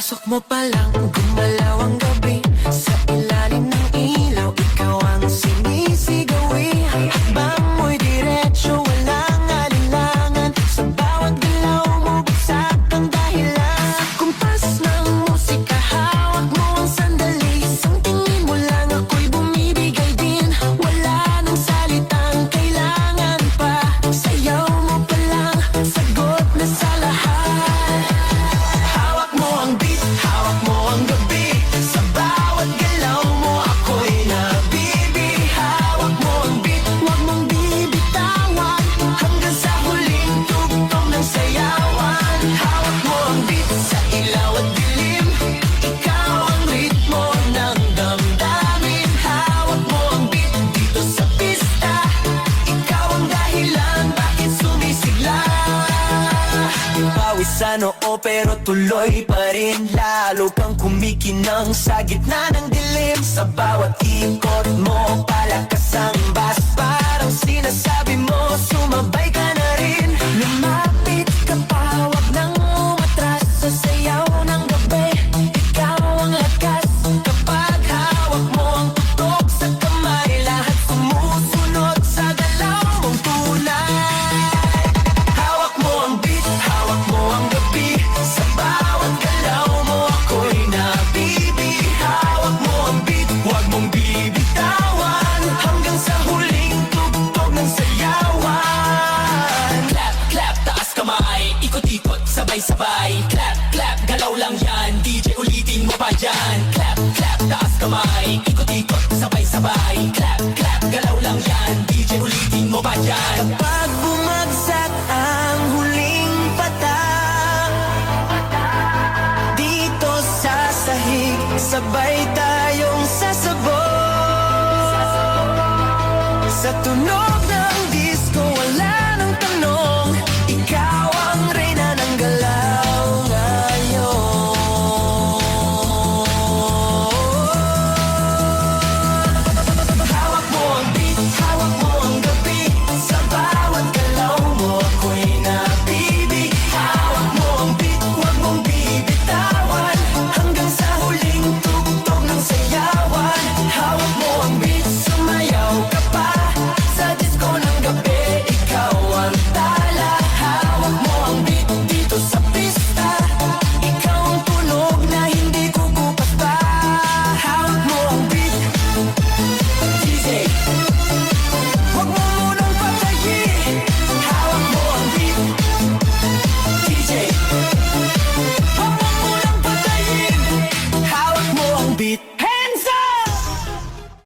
Pagpasok mo pa lang, gumalaw ang gabi. Sa ilalim ng ilaw, ikaw ang sinisigawi. Hakbang mo'y diretso, walang alinlangan. Sa bawat galaw mo, bagsak ang dahilan. Kumpas ng musika, hawak mo ang sandali. Isang tingin mo lang, ako'y bumibigay din. Wala nang salitang kailangan pa. Sayaw mo pa lang, sagot na sa lahat. Sa noo pero tuloy pa rin. Lalo kang kumikinang sa gitna ng dilim. Sa bawat ikot mo, palakas ang bas. Parang sinasabi mo, sumabay ka na rin. Lumapit ka pa, wag nang umatras. Sa sayaw ng gabi, ikaw ang lakas. Kapag hawak mo ang tutok sa kamay, lahat sumusunod sa galaw mong tunay. Hawak mo ang beat, hawak mo ang gabi. Sa bawat galaw mo, ako'y nabibi. Hawak mo ang beat, huwag mong bibitawan. Hanggang sa huling tugtog ng sayawan. Clap, clap, taas kamay. Ikot-ikot, sabay-sabay. Clap, clap, galaw lang yan. DJ ulitin mo pa dyan. Clap, clap, taas kamay. Ikot-ikot, sabay-sabay. Clap,